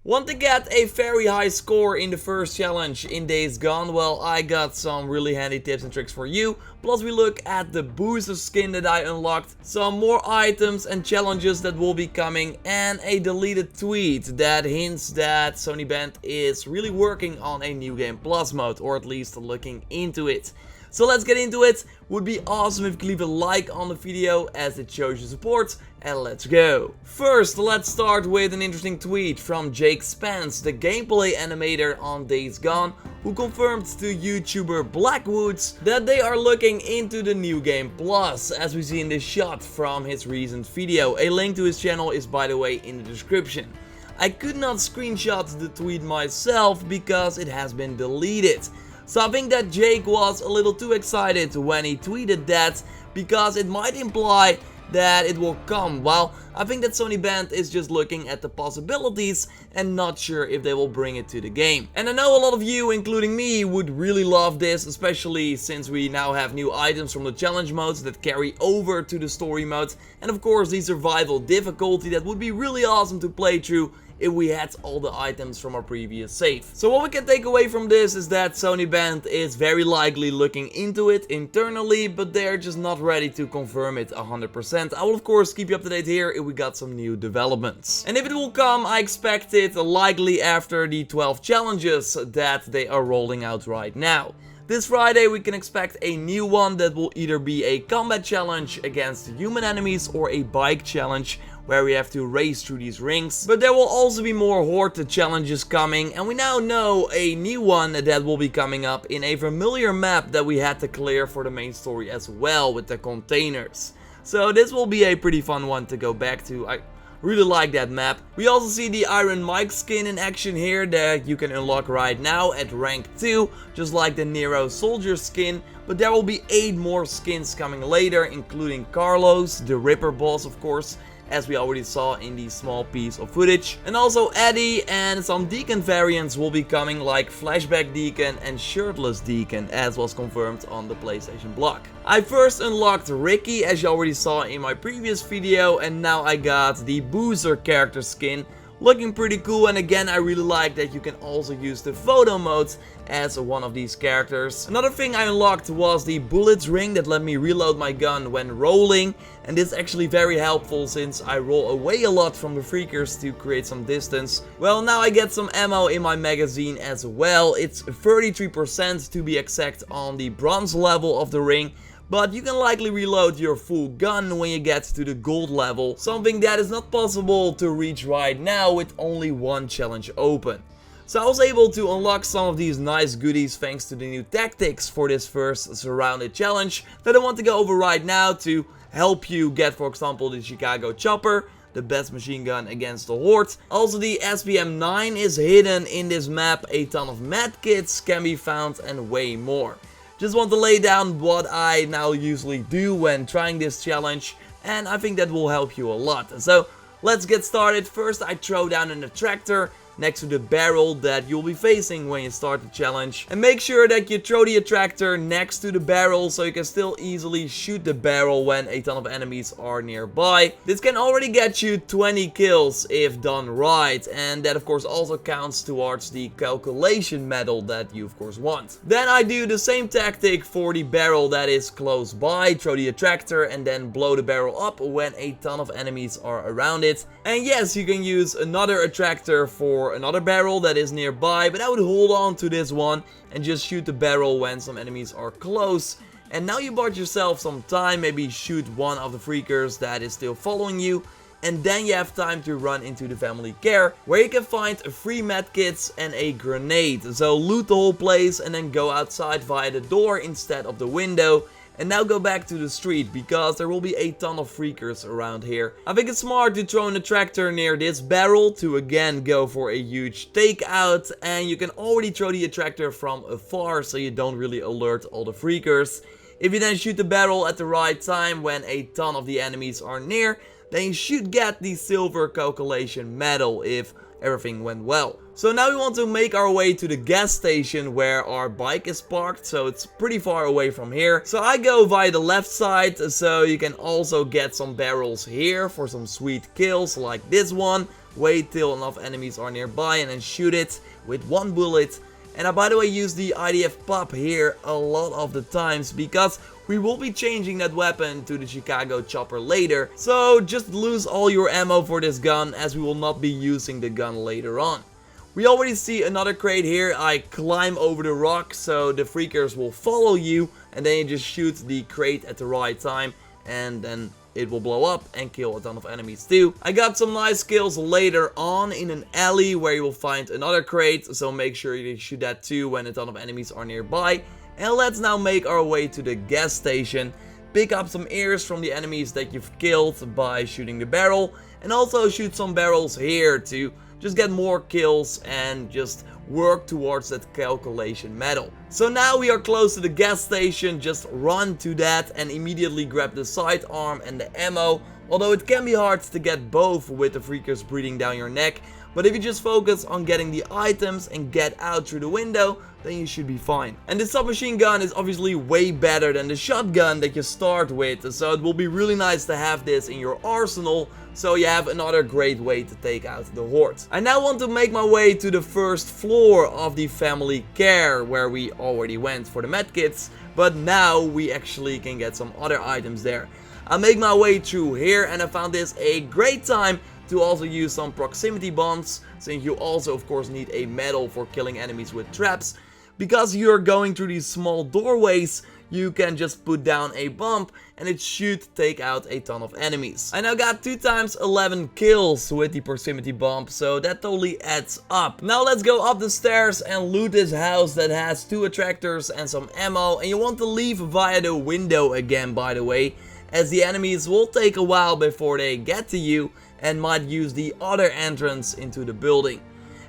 Want to get a very high score in the first challenge in Days Gone? Well, I got some really handy tips and tricks for you. Plus we look at the booster skin that I unlocked, some more items and challenges that will be coming, and a deleted tweet that hints that Sony Band is really working on a New Game Plus mode, or at least looking into it. So let's get into it. Would be awesome if you could leave a like on the video as it shows your support, and let's go. First, let's start with an interesting tweet from Jake Spence, the gameplay animator on Days Gone, who confirmed to YouTuber Blackwoods that they are looking into the New Game Plus, as we see in this shot from his recent video. A link to his channel is, by the way, in the description. I could not screenshot the tweet myself because it has been deleted. So I think that Jake was a little too excited when he tweeted that, because it might imply that it will come. Well, I think that Sony Band is just looking at the possibilities and not sure if they will bring it to the game. And I know a lot of you, including me, would really love this, especially since we now have new items from the challenge modes that carry over to the story modes, and of course the survival difficulty that would be really awesome to play through if we had all the items from our previous save. So what we can take away from this is that Sony Band is very likely looking into it internally, but they're just not ready to confirm it 100%. I will of course keep you up to date here if we got some new developments. And if it will come, I expect it likely after the 12 challenges that they are rolling out right now. This Friday we can expect a new one that will either be a combat challenge against human enemies or a bike challenge where we have to race through these rings. But there will also be more horde challenges coming, and we now know a new one that will be coming up in a familiar map that we had to clear for the main story as well, with the containers. So this will be a pretty fun one to go back to. I really like that map. We also see the Iron Mike skin in action here that you can unlock right now at rank 2, just like the Nero Soldier skin. But there will be 8 more skins coming later, including Carlos, the Ripper boss of course, as we already saw in the small piece of footage. And also Eddie, and some Deacon variants will be coming, like Flashback Deacon and Shirtless Deacon, as was confirmed on the PlayStation blog. I first unlocked Ricky, as you already saw in my previous video, and now I got the Boozer character skin. Looking pretty cool, and again I really like that you can also use the photo modes as one of these characters. Another thing I unlocked was the bullets ring that let me reload my gun when rolling, and this is actually very helpful since I roll away a lot from the freakers to create some distance. Well, now I get some ammo in my magazine as well. It's 33% to be exact on the bronze level of the ring. But you can likely reload your full gun when you get to the gold level, something that is not possible to reach right now with only one challenge open. So I was able to unlock some of these nice goodies thanks to the new tactics for this first surrounded challenge that I want to go over right now to help you get, for example, the Chicago Chopper, the best machine gun against the horde. Also the SPM-9 is hidden in this map, a ton of medkits can be found, and way more. Just want to lay down what I now usually do when trying this challenge, and I think that will help you a lot. So let's get started. First I throw down an attractor next to the barrel that you'll be facing when you start the challenge. And make sure that you throw the attractor next to the barrel so you can still easily shoot the barrel when a ton of enemies are nearby. This can already get you 20 kills if done right, and that of course also counts towards the calculation medal that you of course want. Then I do the same tactic for the barrel that is close by, throw the attractor and then blow the barrel up when a ton of enemies are around it. And yes, you can use another attractor for another barrel that is nearby, but I would hold on to this one and just shoot the barrel when some enemies are close. And now you bought yourself some time, maybe shoot one of the freakers that is still following you, and then you have time to run into the family care, where you can find free medkits and a grenade. So loot the whole place and then go outside via the door instead of the window. And now go back to the street, because there will be a ton of freakers around here. I think it's smart to throw an attractor near this barrel to again go for a huge takeout. And you can already throw the attractor from afar so you don't really alert all the freakers. If you then shoot the barrel at the right time when a ton of the enemies are near, then you should get the silver calculation medal if everything went well. So now we want to make our way to the gas station where our bike is parked, so it's pretty far away from here. So I go via the left side, so you can also get some barrels here for some sweet kills like this one. wait till enough enemies are nearby and then shoot it with one bullet. And I, by the way, use the IDF pop here a lot of the times because we will be changing that weapon to the Chicago chopper later. So just lose all your ammo for this gun as we will not be using the gun later on. We already see another crate here. I climb over the rock so the freakers will follow you, and then you just shoot the crate at the right time and then it will blow up and kill a ton of enemies too. I got some nice kills later on in an alley where you will find another crate, so make sure you shoot that too when a ton of enemies are nearby. And let's now make our way to the gas station, pick up some ears from the enemies that you've killed by shooting the barrel, and also shoot some barrels here to just get more kills and just work towards that calculation medal. So now we are close to the gas station, just run to that and immediately grab the sidearm and the ammo. Although it can be hard to get both with the freakers breathing down your neck, but if you just focus on getting the items and get out through the window, then you should be fine. And the submachine gun is obviously way better than the shotgun that you start with, so it will be really nice to have this in your arsenal, so you have another great way to take out the horde. I now want to make my way to the first floor of the family care, where we already went for the medkits, but now we actually can get some other items there. I make my way through here and I found this a great time to also use some proximity bombs, since you also of course need a medal for killing enemies with traps. Because you're going through these small doorways, you can just put down a bomb and it should take out a ton of enemies. I now got 2 times 11 kills with the proximity bomb, so that totally adds up. Now let's go up the stairs and loot this house that has 2 attractors and some ammo. And you want to leave via the window again, by the way, as the enemies will take a while before they get to you and might use the other entrance into the building.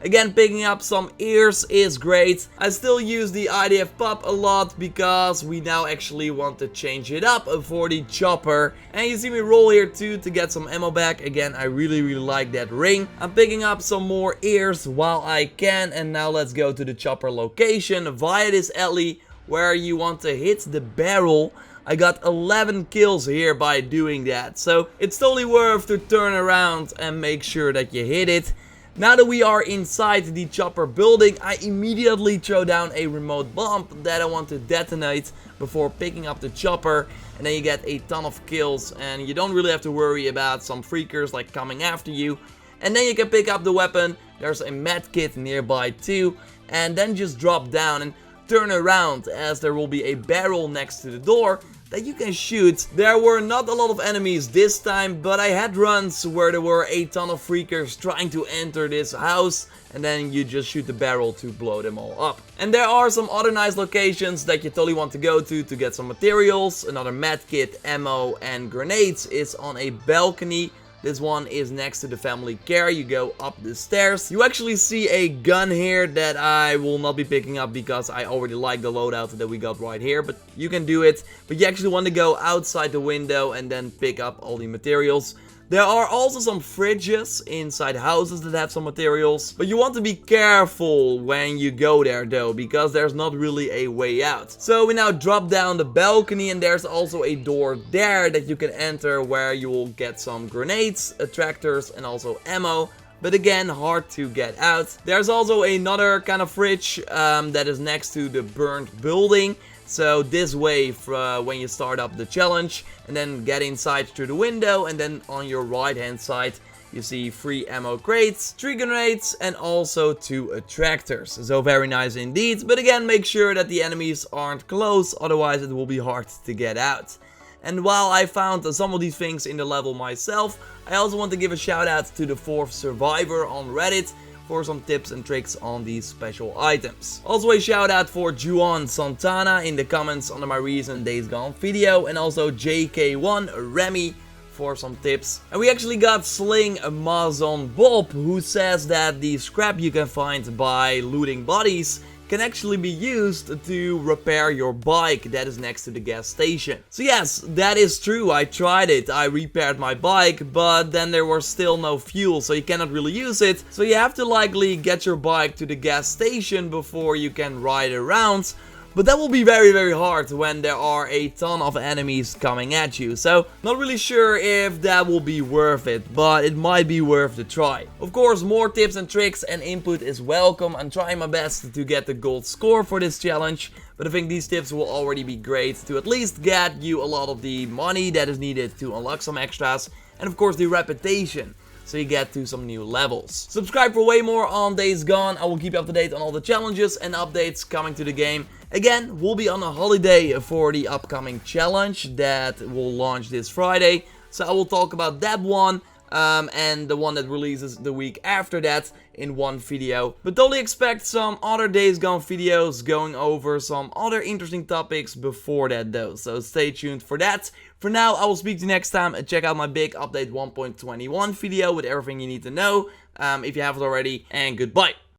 Again, picking up some ears is great. I still use the IDF pop a lot because we now actually want to change it up for the chopper. And you see me roll here too to get some ammo back. Again, I really like that ring. I'm picking up some more ears while I can, and now let's go to the chopper location via this alley where you want to hit the barrel. I got 11 kills here by doing that, so it's totally worth to turn around and make sure that you hit it. Now that we are inside the chopper building, I immediately throw down a remote bomb that I want to detonate before picking up the chopper, and then you get a ton of kills and you don't really have to worry about some freakers like coming after you. And then you can pick up the weapon, there's a med kit nearby too, and then just drop down and turn around as there will be a barrel next to the door that you can shoot. There were not a lot of enemies this time, but I had runs where there were a ton of freakers trying to enter this house, and then you just shoot the barrel to blow them all up. And there are some other nice locations that you totally want to go to get some materials. Another medkit, ammo and grenades is on a balcony. This one is next to the family care. You go up the stairs. You actually see a gun here that I will not be picking up because I already like the loadout that we got right here. But you can do it. But you actually want to go outside the window and then pick up all the materials. There are also some fridges inside houses that have some materials. But you want to be careful when you go there though, because there's not really a way out. So we now drop down the balcony, and there's also a door there that you can enter where you will get some grenades, attractors and also ammo. But again, hard to get out. There's also another kind of fridge that is next to the burned building. So this way when you start up the challenge, and then get inside through the window, and then on your right hand side you see 3 ammo crates, 3 grenades and also 2 attractors. So very nice indeed, but again make sure that the enemies aren't close, otherwise it will be hard to get out. And while I found some of these things in the level myself, I also want to give a shout out to the 4th survivor on Reddit for some tips and tricks on these special items. Also a shout out for Juan Santana in the comments under my recent Days Gone video, and also JK1 Remy for some tips. And we actually got Sling Amazon Bob, who says that the scrap you can find by looting bodies can actually be used to repair your bike that is next to the gas station. So yes, that is true, I tried it, I repaired my bike, but then there was still no fuel, so you cannot really use it. So you have to likely get your bike to the gas station before you can ride around. But that will be very hard when there are a ton of enemies coming at you. So not really sure if that will be worth it, but it might be worth the try. Of course, more tips and tricks and input is welcome. I'm trying my best to get the gold score for this challenge, but I think these tips will already be great to at least get you a lot of the money that is needed to unlock some extras, and of course the reputation, so you get to some new levels. Subscribe for way more on Days Gone. I will keep you up to date on all the challenges and updates coming to the game. Again, we'll be on a holiday for the upcoming challenge that will launch this Friday, so I will talk about that one and the one that releases the week after that in one video. But totally expect some other Days Gone videos going over some other interesting topics before that though, so stay tuned for that. For now, I will speak to you next time, and check out my big update 1.21 video with everything you need to know if you haven't already, and goodbye.